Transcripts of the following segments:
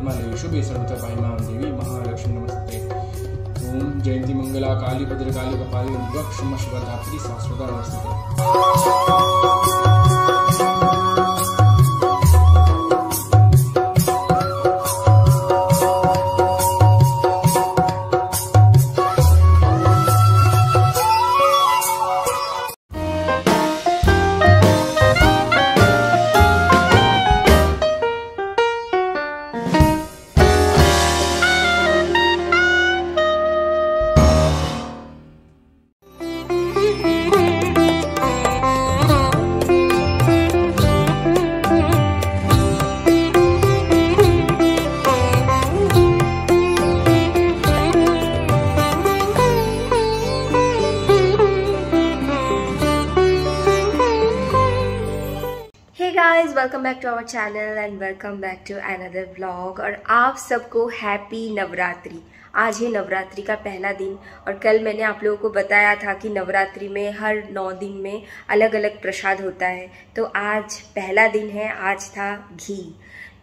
पद्मालये शुभे सर्वतपाहिमां देवी महालक्ष्मी नमस्ते। ओम जयंती मंगला काली भद्रकाली कपाली क्षमा शिवधात्री शाश्वता नमस्ते। Guys welcome back to our channel and welcome back to another vlog. और आप सबको हैप्पी नवरात्रि। आज है नवरात्रि का पहला दिन और कल मैंने आप लोगों को बताया था कि नवरात्रि में हर 9 दिन में अलग अलग प्रसाद होता है। तो आज पहला दिन है, आज था घी।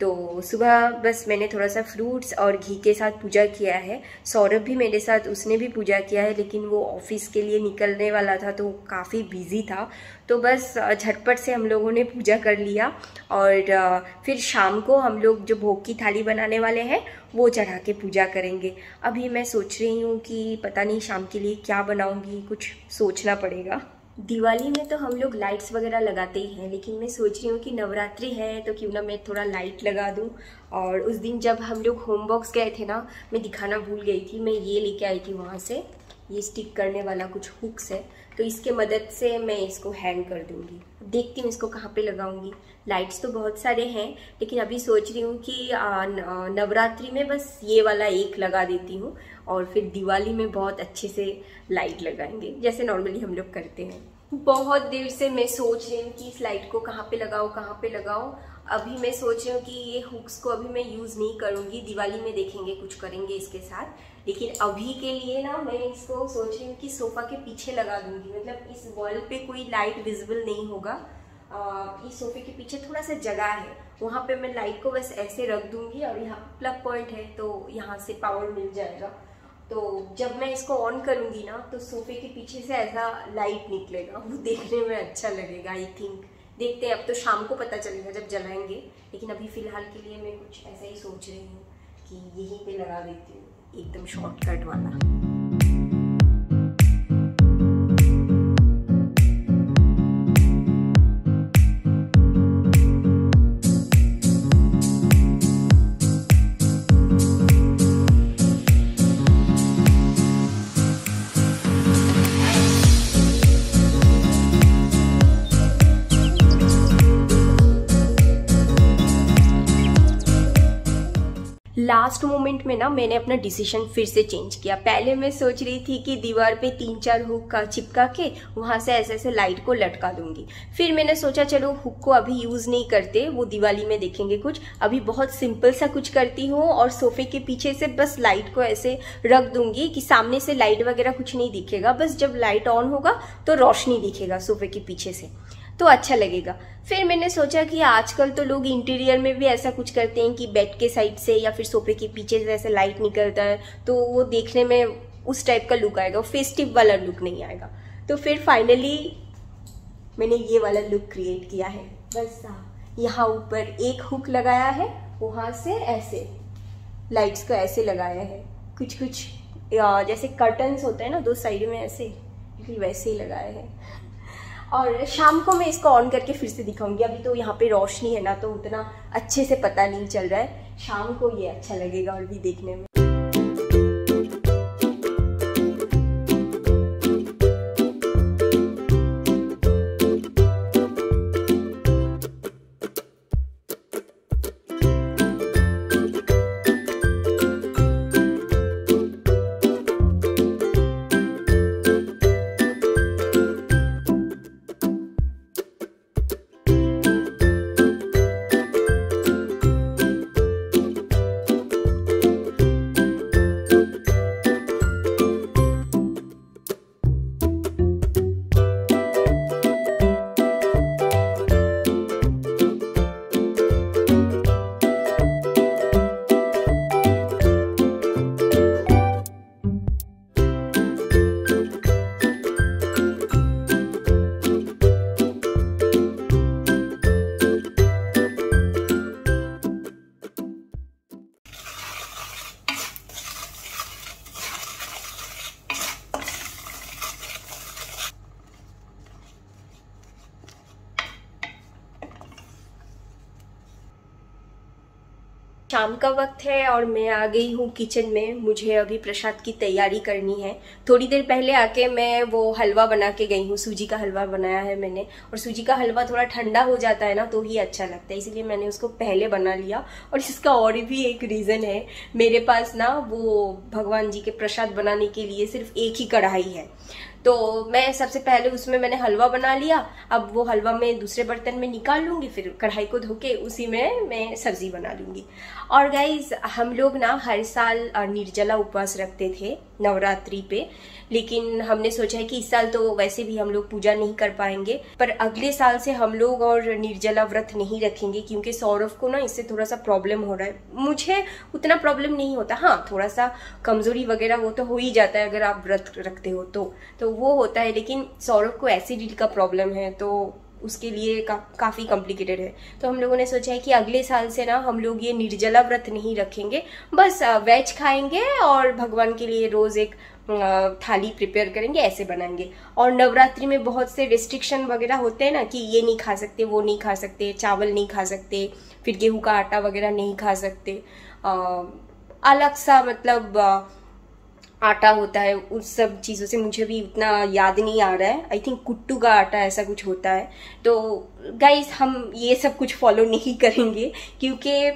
तो सुबह बस मैंने थोड़ा सा फ्रूट्स और घी के साथ पूजा किया है। सौरभ भी मेरे साथ, उसने भी पूजा किया है, लेकिन वो ऑफिस के लिए निकलने वाला था तो काफ़ी बिजी था। तो बस झटपट से हम लोगों ने पूजा कर लिया और फिर शाम को हम लोग जो भोग की थाली बनाने वाले हैं वो चढ़ा के पूजा करेंगे। अभी मैं सोच रही हूँ कि पता नहीं शाम के लिए क्या बनाऊँगी, कुछ सोचना पड़ेगा। दिवाली में तो हम लोग लाइट्स वगैरह लगाते ही हैं, लेकिन मैं सोच रही हूँ कि नवरात्रि है तो क्यों ना मैं थोड़ा लाइट लगा दूँ। और उस दिन जब हम लोग होम बॉक्स गए थे ना, मैं दिखाना भूल गई थी, मैं ये लेके आई थी वहाँ से। ये स्टिक करने वाला कुछ हुक्स है, तो इसके मदद से मैं इसको हैंग कर दूँगी। देखती हूँ इसको कहाँ पे लगाऊंगी। लाइट्स तो बहुत सारे हैं, लेकिन अभी सोच रही हूँ कि नवरात्रि में बस ये वाला एक लगा देती हूँ और फिर दिवाली में बहुत अच्छे से लाइट लगाएंगे जैसे नॉर्मली हम लोग करते हैं। बहुत देर से मैं सोच रही हूँ कि इस लाइट को कहाँ पे लगाऊँ, कहाँ पे लगाऊँ। अभी मैं सोच रही हूँ कि ये हुक्स को अभी मैं यूज़ नहीं करूँगी, दिवाली में देखेंगे कुछ करेंगे इसके साथ। लेकिन अभी के लिए ना मैं इसको सोच रही हूँ कि सोफ़ा के पीछे लगा दूँगी। मतलब इस वॉल पे कोई लाइट विजिबल नहीं होगा। इस सोफे के पीछे थोड़ा सा जगह है, वहाँ पे मैं लाइट को बस ऐसे रख दूँगी और यहाँ प्लग पॉइंट है तो यहाँ से पावर मिल जाएगा। तो जब मैं इसको ऑन करूँगी ना तो सोफे के पीछे से ऐसा लाइट निकलेगा, वो देखने में अच्छा लगेगा आई थिंक। देखते हैं, अब तो शाम को पता चलेगा जब जलाएंगे। लेकिन अभी फ़िलहाल के लिए मैं कुछ ऐसा ही सोच रही हूँ कि यहीं पे लगा देती हूँ, एकदम शॉर्टकट वाला। लास्ट मोमेंट में ना मैंने अपना डिसीजन फिर से चेंज किया। पहले मैं सोच रही थी कि दीवार पे 3-4 हुक का चिपका के वहां से ऐसे ऐसे लाइट को लटका दूंगी। फिर मैंने सोचा चलो हुक को अभी यूज नहीं करते, वो दिवाली में देखेंगे कुछ। अभी बहुत सिंपल सा कुछ करती हूँ और सोफे के पीछे से बस लाइट को ऐसे रख दूंगी कि सामने से लाइट वगैरह कुछ नहीं दिखेगा। बस जब लाइट ऑन होगा तो रोशनी दिखेगा सोफे के पीछे से, तो अच्छा लगेगा। फिर मैंने सोचा कि आजकल तो लोग इंटीरियर में भी ऐसा कुछ करते हैं कि बेड के साइड से या फिर सोफे के पीछे से ऐसे लाइट निकलता है, तो वो देखने में उस टाइप का लुक आएगा, फेस्टिव वाला लुक नहीं आएगा। तो फिर फाइनली मैंने ये वाला लुक क्रिएट किया है। बस यहाँ ऊपर एक हुक लगाया है, वहाँ से ऐसे लाइट्स को ऐसे लगाया है, कुछ कुछ जैसे कर्टन्स होते हैं ना 2 साइड में ऐसे, वैसे ही लगाए हैं। और शाम को मैं इसको ऑन करके फिर से दिखाऊंगी। अभी तो यहाँ पे रोशनी है ना, तो उतना अच्छे से पता नहीं चल रहा है। शाम को ये अच्छा लगेगा और भी देखने में। शाम का वक्त है और मैं आ गई हूँ किचन में। मुझे अभी प्रसाद की तैयारी करनी है। थोड़ी देर पहले आके मैं वो हलवा बना के गई हूँ। सूजी का हलवा बनाया है मैंने, और सूजी का हलवा थोड़ा ठंडा हो जाता है ना तो ही अच्छा लगता है, इसीलिए मैंने उसको पहले बना लिया। और इसका और भी एक रीज़न है, मेरे पास ना वो भगवान जी के प्रसाद बनाने के लिए सिर्फ एक ही कढ़ाई है, तो मैं सबसे पहले उसमें मैंने हलवा बना लिया। अब वो हलवा मैं दूसरे बर्तन में निकाल लूँगी, फिर कढ़ाई को धो के उसी में मैं सब्जी बना लूँगी। और गाइज, हम लोग ना हर साल निर्जला उपवास रखते थे नवरात्रि पे, लेकिन हमने सोचा है कि इस साल तो वैसे भी हम लोग पूजा नहीं कर पाएंगे, पर अगले साल से हम लोग और निर्जला व्रत नहीं रखेंगे, क्योंकि सौरभ को ना इससे थोड़ा सा प्रॉब्लम हो रहा है। मुझे उतना प्रॉब्लम नहीं होता, हाँ थोड़ा सा कमजोरी वगैरह वो तो हो ही जाता है अगर आप व्रत रखते हो तो वो होता है, लेकिन सौरभ को एसिडिटी का प्रॉब्लम है, तो उसके लिए काफ़ी कॉम्प्लिकेटेड है। तो हम लोगों ने सोचा है कि अगले साल से ना हम लोग ये निर्जला व्रत नहीं रखेंगे, बस वेज खाएंगे और भगवान के लिए रोज़ एक थाली प्रिपेयर करेंगे, ऐसे बनाएंगे। और नवरात्रि में बहुत से रिस्ट्रिक्शन वगैरह होते हैं ना कि ये नहीं खा सकते, वो नहीं खा सकते, चावल नहीं खा सकते, फिर गेहूं का आटा वगैरह नहीं खा सकते, अलग सा मतलब आटा होता है, उस सब चीज़ों से मुझे भी उतना याद नहीं आ रहा है। आई थिंक कुट्टू का आटा ऐसा कुछ होता है। तो गाइस, हम ये सब कुछ फॉलो नहीं करेंगे, क्योंकि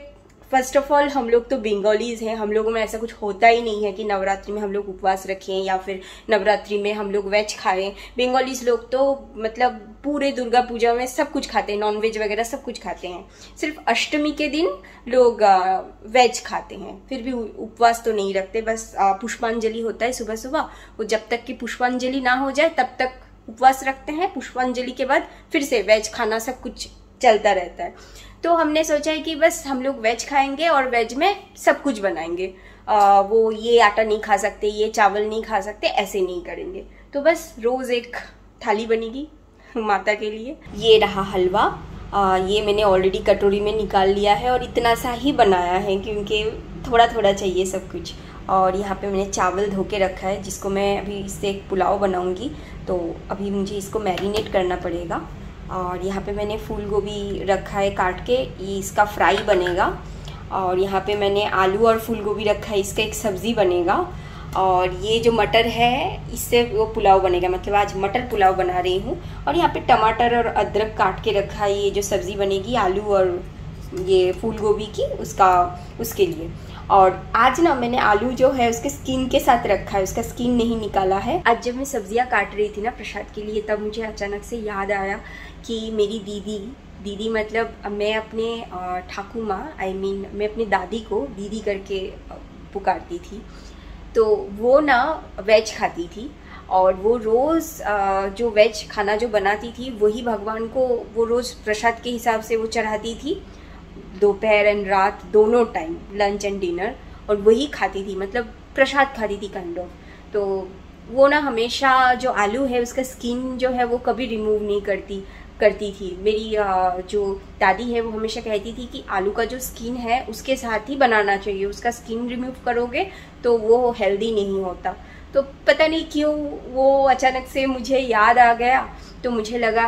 फर्स्ट ऑफ ऑल हम लोग तो बंगालीज हैं, हम लोगों में ऐसा कुछ होता ही नहीं है कि नवरात्रि में हम लोग उपवास रखें या फिर नवरात्रि में हम लोग वेज खाएं। बंगालीज लोग तो मतलब पूरे दुर्गा पूजा में सब कुछ खाते हैं, नॉनवेज वगैरह सब कुछ खाते हैं। सिर्फ अष्टमी के दिन लोग वेज खाते हैं, फिर भी उपवास तो नहीं रखते। बस पुष्पांजलि होता है सुबह सुबह, वो जब तक कि पुष्पांजलि ना हो जाए तब तक उपवास रखते हैं। पुष्पांजलि के बाद फिर से वेज खाना सब कुछ चलता रहता है। तो हमने सोचा है कि बस हम लोग वेज खाएंगे और वेज में सब कुछ बनाएंगे। वो ये आटा नहीं खा सकते, ये चावल नहीं खा सकते, ऐसे नहीं करेंगे। तो बस रोज एक थाली बनेगी माता के लिए। ये रहा हलवा, ये मैंने ऑलरेडी कटोरी में निकाल लिया है और इतना सा ही बनाया है क्योंकि थोड़ा थोड़ा चाहिए सब कुछ। और यहाँ पे मैंने चावल धो के रखा है, जिसको मैं अभी इससे एक पुलाव बनाऊंगी, तो अभी मुझे इसको मैरिनेट करना पड़ेगा। और यहाँ पे मैंने फूल गोभी रखा है काट के, ये इसका फ्राई बनेगा। और यहाँ पे मैंने आलू और फूल गोभी रखा है, इसका एक सब्ज़ी बनेगा। और ये जो मटर है इससे वो पुलाव बनेगा, मतलब आज मटर पुलाव बना रही हूँ। और यहाँ पे टमाटर और अदरक काट के रखा है, ये जो सब्ज़ी बनेगी आलू और ये फूल गोभी की, उसके लिए। और आज ना मैंने आलू जो है उसके स्किन के साथ रखा है, उसका स्किन नहीं निकाला है। आज जब मैं सब्जियां काट रही थी ना प्रसाद के लिए, तब मुझे अचानक से याद आया कि मेरी दीदी मतलब मैं अपने ठाकू माँ मैं अपनी दादी को दीदी करके पुकारती थी। तो वो ना वेज खाती थी और वो रोज़ जो वेज खाना जो बनाती थी वही भगवान को वो रोज़ प्रसाद के हिसाब से वो चढ़ाती थी, दोपहर एंड रात दोनों टाइम, लंच एंड डिनर, और वही खाती थी, मतलब प्रसाद खाती थी काइंड ऑफ। तो वो ना हमेशा जो आलू है उसका स्किन जो है वो कभी रिमूव नहीं करती थी। मेरी जो दादी है वो हमेशा कहती थी कि आलू का जो स्किन है उसके साथ ही बनाना चाहिए, उसका स्किन रिमूव करोगे तो वो हेल्दी नहीं होता। तो पता नहीं क्यों वो अचानक से मुझे याद आ गया, तो मुझे लगा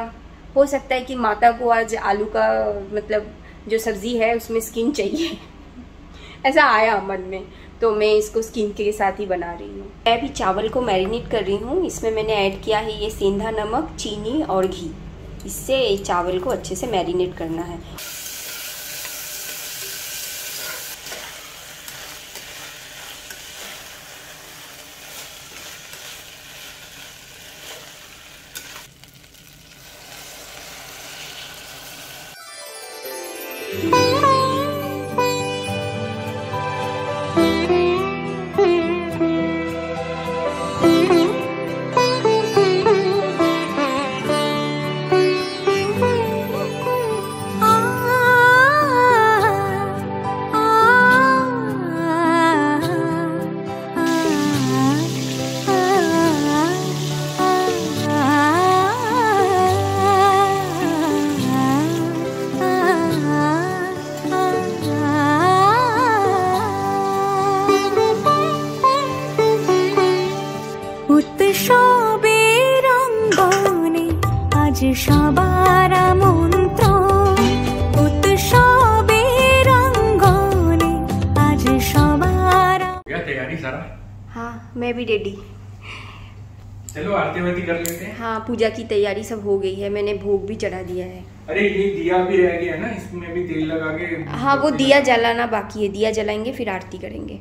हो सकता है कि माता को आज आलू का मतलब जो सब्जी है उसमें स्किन चाहिए ऐसा आया मन में, तो मैं इसको स्किन के साथ ही बना रही हूँ। मैं अभी चावल को मैरिनेट कर रही हूँ। इसमें मैंने ऐड किया है ये सेंधा नमक, चीनी और घी। इससे चावल को अच्छे से मैरिनेट करना है। हाँ मैं भी रेडी। चलो आरती वारती कर लेते हैं। हाँ पूजा की तैयारी सब हो गई है, मैंने भोग भी चढ़ा दिया है। अरे ये दिया भी रह गया ना, इसमें भी तेल लगा के। हाँ वो दिया जलाना बाकी है, दिया जलाएंगे फिर आरती करेंगे।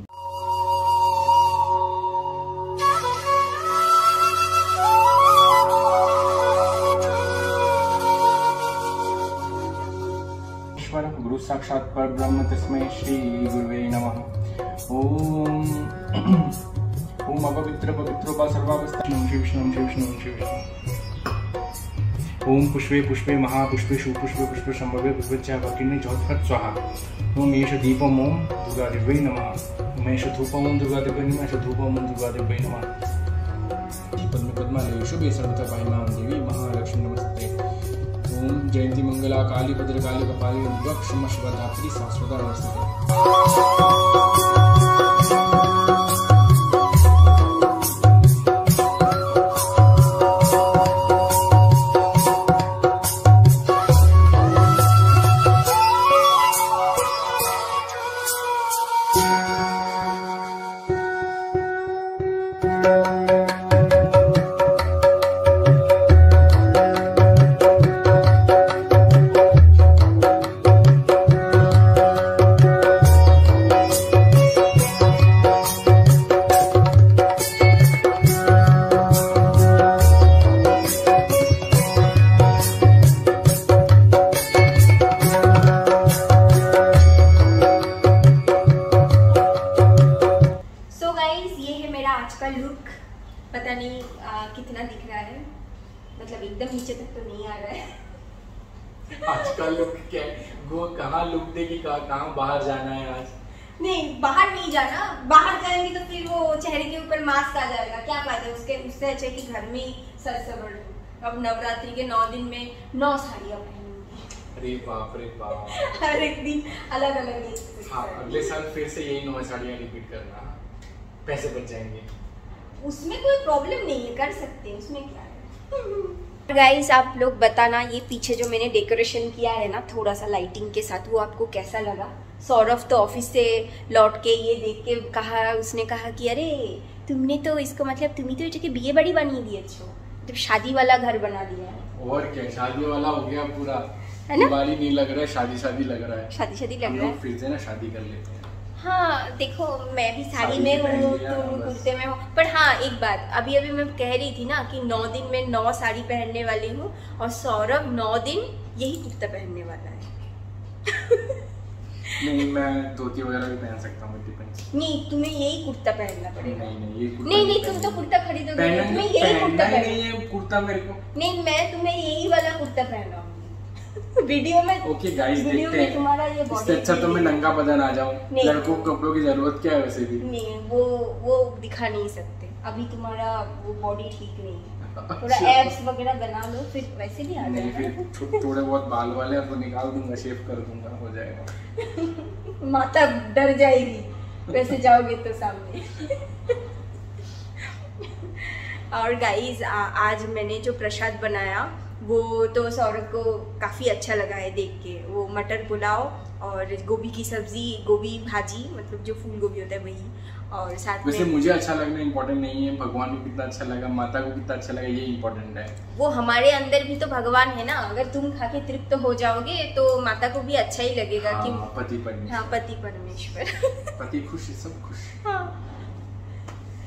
गुरु साक्षात परब्रह्म तस्मै श्री गुरुवे नमः। ओम ओम अपवित्र पवित्रोपा सर्वावस्था नमः शिव नमः शिव नमः शिव। ओम पुष्पे पुष्पे महापुष्पे शुपुष्पे पुष्पे संभवे पुष्पच्च भगिनी ज्योत्फट स्वाहा। ओम एष दीपम ओम दुर्गा देव्यै नमः। ओम एष धूपम ओम दुर्गा देव्यै नमः। एष धूपम ओम दुर्गा देव्यै नमः। पद्म पद्मालये शुभे सर्वतः देवी महालक्ष्मी नमस्ते। ओम जयंती मंगला काली भद्रकाली कपाली क्षमा शिवधात्री शाश्वता नमस्ते। आज का लुक पता नहीं कितना दिख रहा है, मतलब एकदम नीचे तक तो नहीं आ रहा है। आज का लुक क्या है? वो कहाँ लुक देगी, कहाँ बाहर जाना है आज? नहीं बाहर नहीं जाना, बाहर जाएंगे तो फिर वो चेहरे के ऊपर मास्क आ जाएगा, क्या फायदा उसके, उससे अच्छा कि घर में ही सर सवर लो। अब नवरात्रि के 9 दिन में 9 साड़ियाँ पहनूंगी। अरे बाप रे बाप। हर एक दिन अलग अलग। हाँ अगले साल फिर से यही 9 साड़ियाँ रिपीट करना, पैसे बच जाएंगे। उसमें कोई प्रॉब्लम नहीं है, कर सकते हैं, उसमें क्या है। गाइस आप लोग बताना ये पीछे जो मैंने डेकोरेशन किया है ना थोड़ा सा लाइटिंग के साथ, वो आपको कैसा लगा। सौरभ तो ऑफिस से लौट के ये देख के कहा, उसने कहा कि अरे तुमने तो इसको मतलब तुम्हें तो जगह बीए बड़ी बनी दी, अच्छो मतलब शादी वाला घर बना दिया है। और क्या शादी वाला हो गया पूरा, है ना? दिवाली नहीं लग रहा है, शादी शादी लग रहा है। शादी शादी लग रहा है, फिर से ना शादी कर लेते हैं। हाँ देखो मैं भी साड़ी में हूँ, तुम कुर्ते में हो, पर हाँ एक बात अभी अभी मैं कह रही थी ना कि 9 दिन में 9 साड़ी पहनने वाली हूँ और सौरभ 9 दिन यही कुर्ता पहनने वाला है। नहीं मैं धोती वगैरह भी पहन सकता हूँ, डिपेंड्स। नहीं तुम्हें यही कुर्ता पहनना पड़ेगा। नहीं तुम तो कुर्ता खरीदोगे, तुम्हें यही कुर्ता पहनना। कुर्ता मेरे को नहीं, मैं तुम्हें यही वाला कुर्ता पहनाऊंगी वीडियो में। ओके गाइस देखते हैं, तुम्हारा ये बॉडी, इससे अच्छा तो मैं नंगा बदन आ जाऊं। लड़कों को कपड़ों की जरूरत क्या है वैसे भी। नहीं वो दिखा नहीं सकते अभी, तुम्हारा वो बॉडी ठीक नहीं है, थोड़ा एब्स वगैरह बना लो फिर वैसे भी आ जाएगा। नहीं फिर थोड़े बहुत बाल वाले हैं तो निकाल दूंगा, शेव कर दूंगा, हो जाएगा। माता डर जाएगी वैसे जाओगे तो सामने। और गाइस आज मैंने जो प्रसाद बनाया वो तो सौरभ को काफ़ी अच्छा लगा है देख के। वो मटर पुलाव और गोभी की सब्जी, गोभी भाजी, मतलब जो फूल गोभी होता है वही, और साथ वैसे में मुझे अच्छा लगना इम्पोर्टेंट नहीं है, भगवान को कितना अच्छा लगा, माता को कितना अच्छा लगा ये इम्पोर्टेंट है। वो हमारे अंदर भी तो भगवान है ना, अगर तुम खा के तृप्त हो जाओगे तो माता को भी अच्छा ही लगेगा। हाँ, कि पति परमेश्वर। हाँ पति परमेश्वर। पति खुश सब खुश। हाँ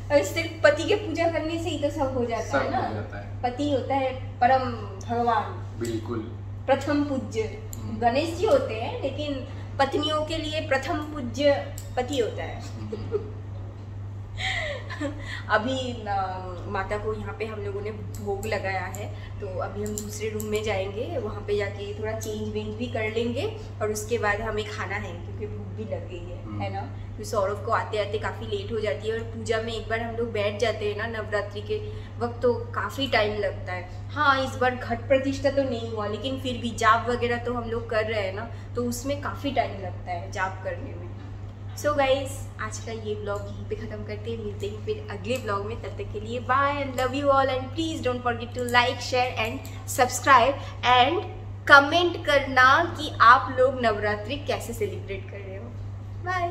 और सिर्फ पति के पूजा करने से ही तो सब हो जाता है ना। हो जाता है। पति होता है परम भगवान, बिल्कुल प्रथम पूज्य। गणेश जी होते हैं लेकिन पत्नियों के लिए प्रथम पूज्य पति होता है। अभी माता को यहाँ पे हम लोगों ने भोग लगाया है, तो अभी हम दूसरे रूम में जाएंगे, वहाँ पे जाके थोड़ा चेंज वेंज भी कर लेंगे और उसके बाद हमें खाना है क्योंकि भूख भी लग गई है ना। तो सौरभ को आते आते काफ़ी लेट हो जाती है और पूजा में एक बार हम लोग बैठ जाते हैं ना नवरात्रि के वक्त तो काफ़ी टाइम लगता है। हाँ इस बार घट प्रतिष्ठा तो नहीं हुआ लेकिन फिर भी जाप वगैरह तो हम लोग कर रहे हैं ना, तो उसमें काफ़ी टाइम लगता है जाप करने में। सो गाइज आज का ये ब्लॉग यहीं पे ख़त्म करते हैं, मिलते हैं फिर अगले ब्लॉग में। तब तक के लिए bye and love you all and please don't forget to like share and subscribe and comment करना कि आप लोग नवरात्रि कैसे सेलिब्रेट कर रहे हो। बाय।